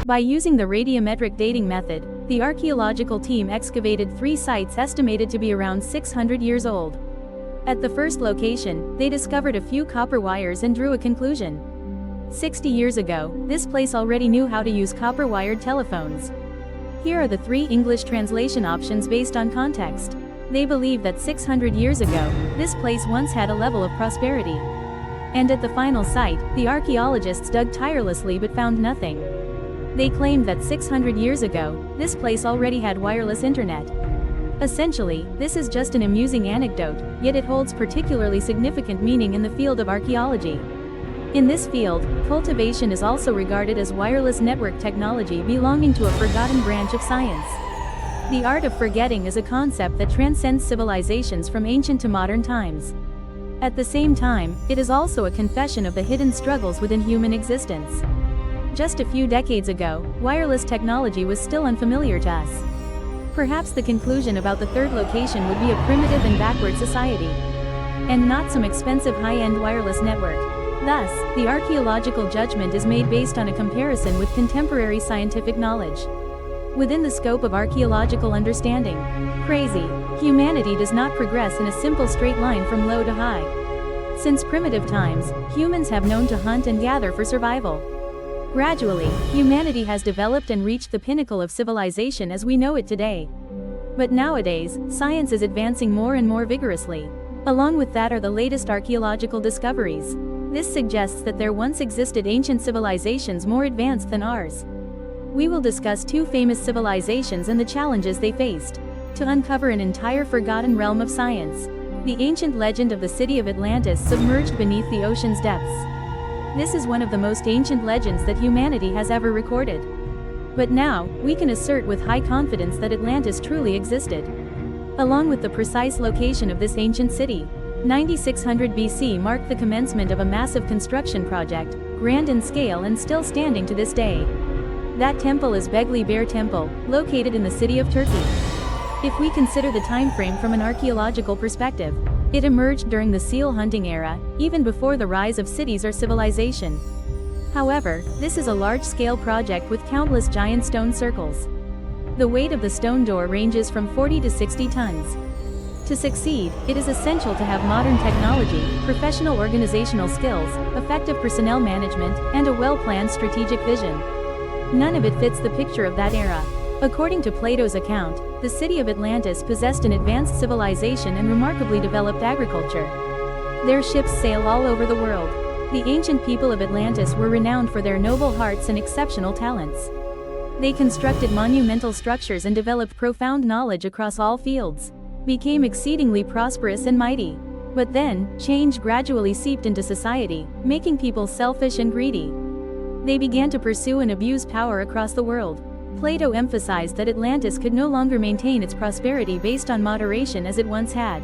By using the radiometric dating method, the archaeological team excavated 3 sites estimated to be around 600 years old. At the first location, they discovered a few copper wires and drew a conclusion. 60 years ago, this place already knew how to use copper-wired telephones. Here are the 3 English translation options based on context. They believe that 600 years ago, this place once had a level of prosperity. And at the final site, the archaeologists dug tirelessly but found nothing. They claimed that 600 years ago, this place already had wireless internet. Essentially, this is just an amusing anecdote, yet it holds particularly significant meaning in the field of archaeology. In this field, cultivation is also regarded as wireless network technology belonging to a forgotten branch of science. The art of forgetting is a concept that transcends civilizations from ancient to modern times. At the same time, it is also a confession of the hidden struggles within human existence. Just a few decades ago, wireless technology was still unfamiliar to us. Perhaps the conclusion about the third location would be a primitive and backward society, and not some expensive high-end wireless network. Thus, the archaeological judgment is made based on a comparison with contemporary scientific knowledge. Within the scope of archaeological understanding, crazy, humanity does not progress in a simple straight line from low to high. Since primitive times, humans have known to hunt and gather for survival. Gradually, humanity has developed and reached the pinnacle of civilization as we know it today. But nowadays, science is advancing more and more vigorously. Along with that are the latest archaeological discoveries. This suggests that there once existed ancient civilizations more advanced than ours. We will discuss 2 famous civilizations and the challenges they faced. To uncover an entire forgotten realm of science. The ancient legend of the city of Atlantis submerged beneath the ocean's depths. This is one of the most ancient legends that humanity has ever recorded. But now, we can assert with high confidence that Atlantis truly existed. Along with the precise location of this ancient city, 9600 BC marked the commencement of a massive construction project, grand in scale and still standing to this day. That temple is Begli Bear Temple, located in the city of Turkey. If we consider the time frame from an archaeological perspective, it emerged during the seal hunting era, even before the rise of cities or civilization. However, this is a large-scale project with countless giant stone circles. The weight of the stone door ranges from 40 to 60 tons. To succeed, it is essential to have modern technology, professional organizational skills, effective personnel management, and a well-planned strategic vision. None of it fits the picture of that era. According to Plato's account, the city of Atlantis possessed an advanced civilization and remarkably developed agriculture. Their ships sail all over the world. The ancient people of Atlantis were renowned for their noble hearts and exceptional talents. They constructed monumental structures and developed profound knowledge across all fields, became exceedingly prosperous and mighty. But then, change gradually seeped into society, making people selfish and greedy. They began to pursue and abuse power across the world. Plato emphasized that Atlantis could no longer maintain its prosperity based on moderation as it once had.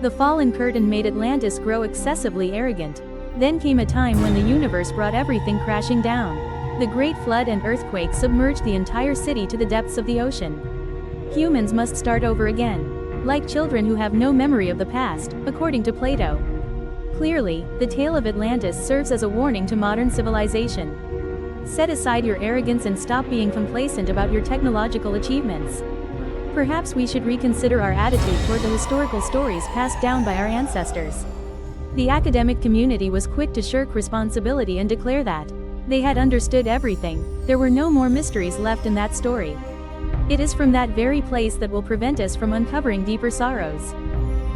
The fallen curtain made Atlantis grow excessively arrogant. Then came a time when the universe brought everything crashing down. The Great Flood and earthquake submerged the entire city to the depths of the ocean. Humans must start over again, like children who have no memory of the past, according to Plato. Clearly, the tale of Atlantis serves as a warning to modern civilization. Set aside your arrogance and stop being complacent about your technological achievements. Perhaps we should reconsider our attitude toward the historical stories passed down by our ancestors. The academic community was quick to shirk responsibility and declare that they had understood everything. There were no more mysteries left in that story. It is from that very place that will prevent us from uncovering deeper sorrows.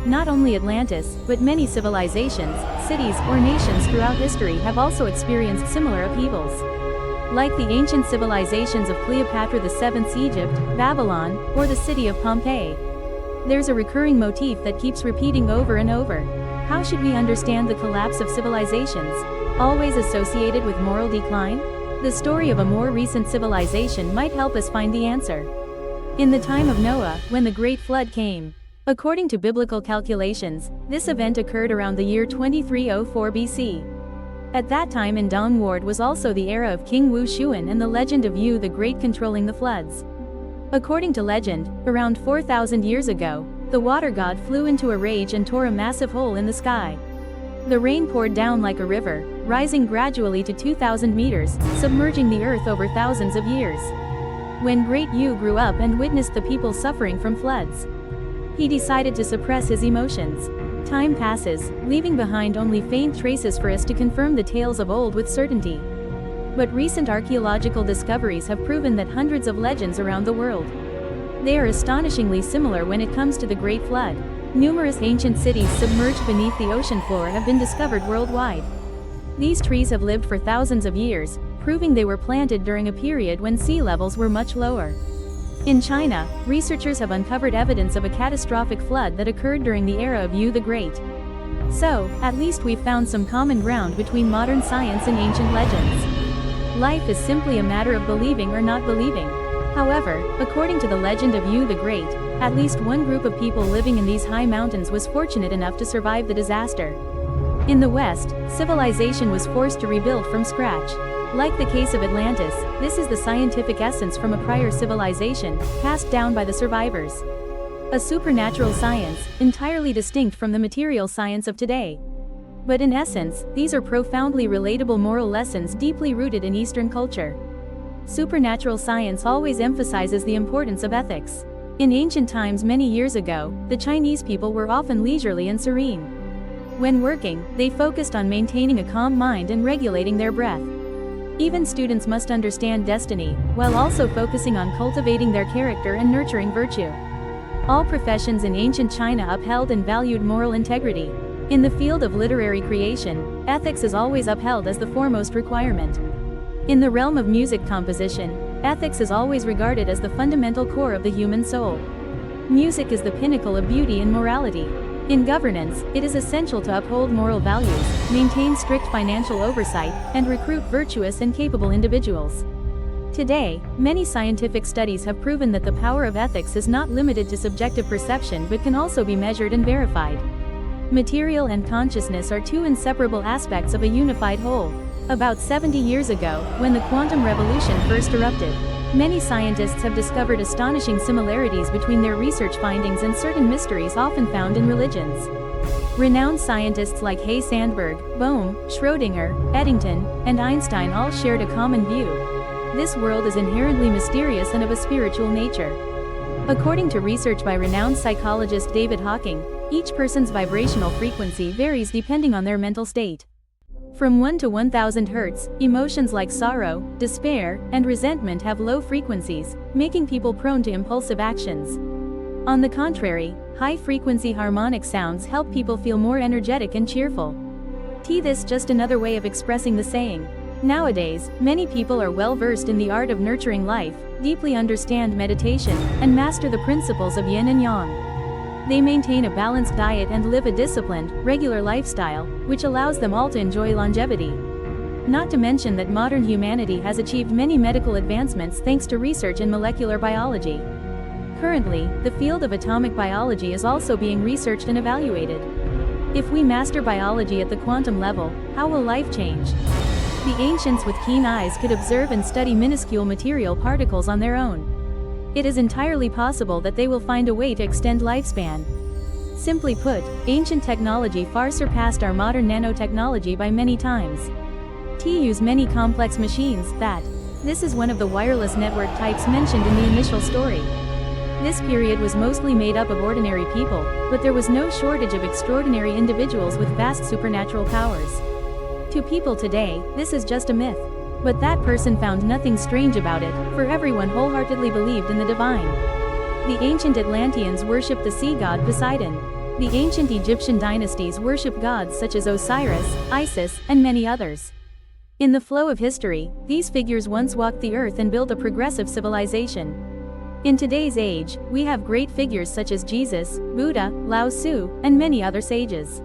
Not only Atlantis, but many civilizations, cities, or nations throughout history have also experienced similar upheavals. Like the ancient civilizations of Cleopatra VII's Egypt, Babylon, or the city of Pompeii. There's a recurring motif that keeps repeating over and over. How should we understand the collapse of civilizations, always associated with moral decline? The story of a more recent civilization might help us find the answer. In the time of Noah, when the Great Flood came. According to biblical calculations, this event occurred around the year 2304 BC. At that time in Downward was also the era of King Wu Xuan and the legend of Yu the Great controlling the floods. According to legend, around 4,000 years ago, the water god flew into a rage and tore a massive hole in the sky. The rain poured down like a river, rising gradually to 2,000 meters, submerging the earth over thousands of years. When Great Yu grew up and witnessed the people suffering from floods, he decided to suppress his emotions. Time passes, leaving behind only faint traces for us to confirm the tales of old with certainty. But recent archaeological discoveries have proven that hundreds of legends around the world. They are astonishingly similar when it comes to the Great Flood. Numerous ancient cities submerged beneath the ocean floor have been discovered worldwide. These trees have lived for thousands of years, proving they were planted during a period when sea levels were much lower. In China, researchers have uncovered evidence of a catastrophic flood that occurred during the era of Yu the Great. So, at least we've found some common ground between modern science and ancient legends. Life is simply a matter of believing or not believing. However, according to the legend of Yu the Great, at least one group of people living in these high mountains was fortunate enough to survive the disaster. In the West, civilization was forced to rebuild from scratch. Like the case of Atlantis, this is the scientific essence from a prior civilization, passed down by the survivors. A supernatural science, entirely distinct from the material science of today. But in essence, these are profoundly relatable moral lessons deeply rooted in Eastern culture. Supernatural science always emphasizes the importance of ethics. In ancient times many years ago, the Chinese people were often leisurely and serene. When working, they focused on maintaining a calm mind and regulating their breath. Even students must understand destiny, while also focusing on cultivating their character and nurturing virtue. All professions in ancient China upheld and valued moral integrity. In the field of literary creation, ethics is always upheld as the foremost requirement. In the realm of music composition, ethics is always regarded as the fundamental core of the human soul. Music is the pinnacle of beauty and morality. In governance, it is essential to uphold moral values, maintain strict financial oversight, and recruit virtuous and capable individuals. Today, many scientific studies have proven that the power of ethics is not limited to subjective perception but can also be measured and verified. Material and consciousness are two inseparable aspects of a unified whole. About 70 years ago, when the quantum revolution first erupted, many scientists have discovered astonishing similarities between their research findings and certain mysteries often found in religions. Renowned scientists like Hay Sandberg, Bohm, Schrödinger, Eddington, and Einstein all shared a common view. This world is inherently mysterious and of a spiritual nature. According to research by renowned psychologist David Hawking, each person's vibrational frequency varies depending on their mental state. From 1 to 1000 Hz, emotions like sorrow, despair, and resentment have low frequencies, making people prone to impulsive actions. On the contrary, high-frequency harmonic sounds help people feel more energetic and cheerful. This just another way of expressing the saying. Nowadays, many people are well-versed in the art of nurturing life, deeply understand meditation, and master the principles of yin and yang. They maintain a balanced diet and live a disciplined, regular lifestyle, which allows them all to enjoy longevity. Not to mention that modern humanity has achieved many medical advancements thanks to research in molecular biology. Currently, the field of atomic biology is also being researched and evaluated. If we master biology at the quantum level, how will life change? The ancients with keen eyes could observe and study minuscule material particles on their own. It is entirely possible that they will find a way to extend lifespan. Simply put, ancient technology far surpassed our modern nanotechnology by many times. Use many complex machines. This is one of the wireless network types mentioned in the initial story. This period was mostly made up of ordinary people, but there was no shortage of extraordinary individuals with vast supernatural powers. To people today, this is just a myth. But that person found nothing strange about it, for everyone wholeheartedly believed in the divine. The ancient Atlanteans worshipped the sea god Poseidon. The ancient Egyptian dynasties worshipped gods such as Osiris, Isis, and many others. In the flow of history, these figures once walked the earth and built a progressive civilization. In today's age, we have great figures such as Jesus, Buddha, Lao Tzu, and many other sages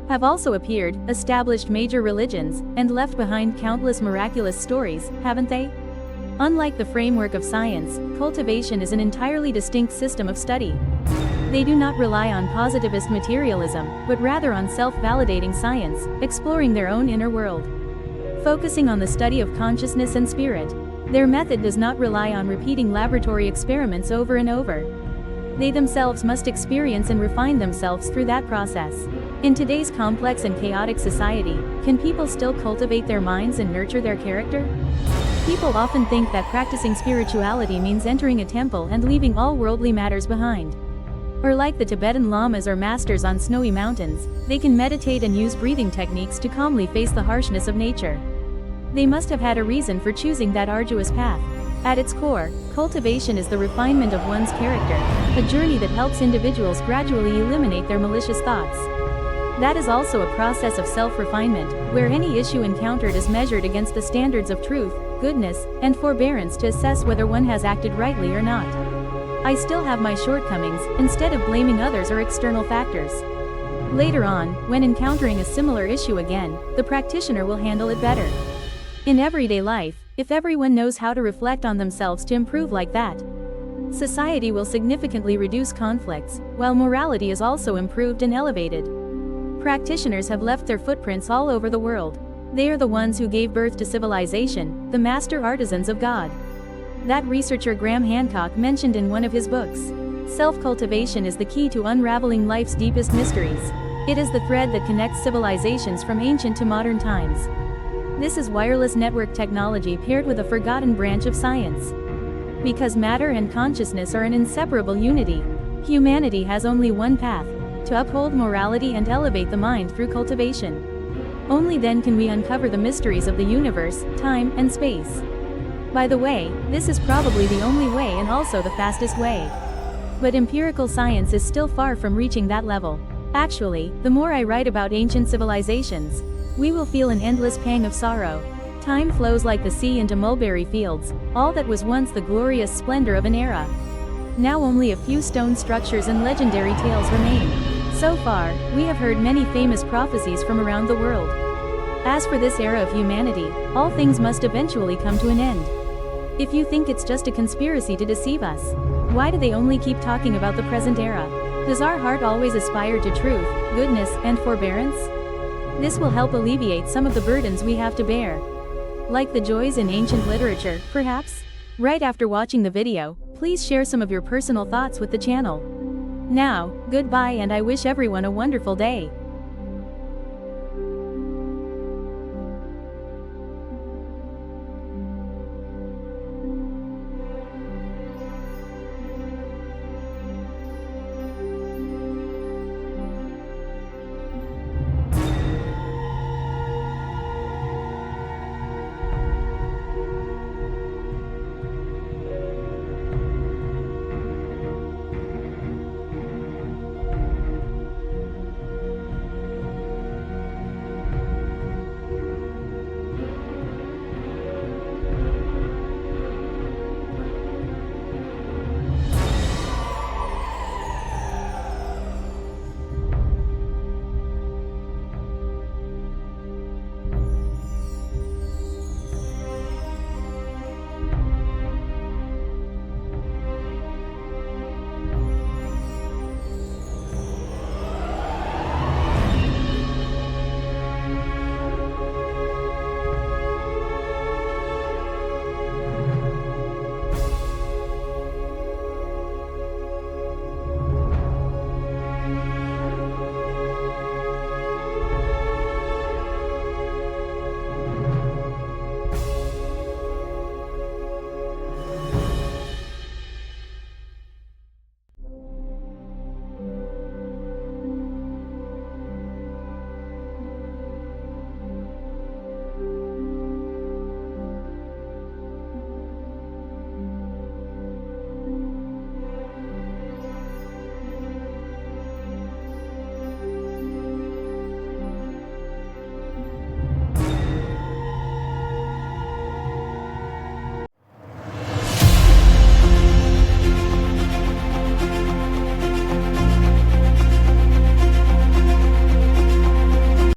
have also appeared, established major religions, and left behind countless miraculous stories, haven't they? Unlike the framework of science, cultivation is an entirely distinct system of study. They do not rely on positivist materialism, but rather on self-validating science, exploring their own inner world. Focusing on the study of consciousness and spirit. Their method does not rely on repeating laboratory experiments over and over. They themselves must experience and refine themselves through that process. In today's complex and chaotic society, can people still cultivate their minds and nurture their character? People often think that practicing spirituality means entering a temple and leaving all worldly matters behind. Or like the Tibetan lamas or masters on snowy mountains, they can meditate and use breathing techniques to calmly face the harshness of nature. They must have had a reason for choosing that arduous path. At its core, cultivation is the refinement of one's character, a journey that helps individuals gradually eliminate their malicious thoughts. That is also a process of self-refinement, where any issue encountered is measured against the standards of truth, goodness, and forbearance to assess whether one has acted rightly or not. I still have my shortcomings, instead of blaming others or external factors. Later on, when encountering a similar issue again, the practitioner will handle it better. In everyday life, if everyone knows how to reflect on themselves to improve like that, society will significantly reduce conflicts, while morality is also improved and elevated. Practitioners have left their footprints all over the world. They are the ones who gave birth to civilization, the master artisans of God. That researcher Graham Hancock mentioned in one of his books. Self-cultivation is the key to unraveling life's deepest mysteries. It is the thread that connects civilizations from ancient to modern times. This is wireless network technology paired with a forgotten branch of science. Because matter and consciousness are an inseparable unity, humanity has only one path: to uphold morality and elevate the mind through cultivation. Only then can we uncover the mysteries of the universe, time, and space. By the way, this is probably the only way and also the fastest way. But empirical science is still far from reaching that level. Actually, the more I write about ancient civilizations, we will feel an endless pang of sorrow. Time flows like the sea into mulberry fields, all that was once the glorious splendor of an era. Now only a few stone structures and legendary tales remain. So far, we have heard many famous prophecies from around the world. As for this era of humanity, all things must eventually come to an end. If you think it's just a conspiracy to deceive us, why do they only keep talking about the present era? Does our heart always aspire to truth, goodness, and forbearance? This will help alleviate some of the burdens we have to bear. Like the joys in ancient literature, perhaps? Right after watching the video, please share some of your personal thoughts with the channel. Now, goodbye and I wish everyone a wonderful day.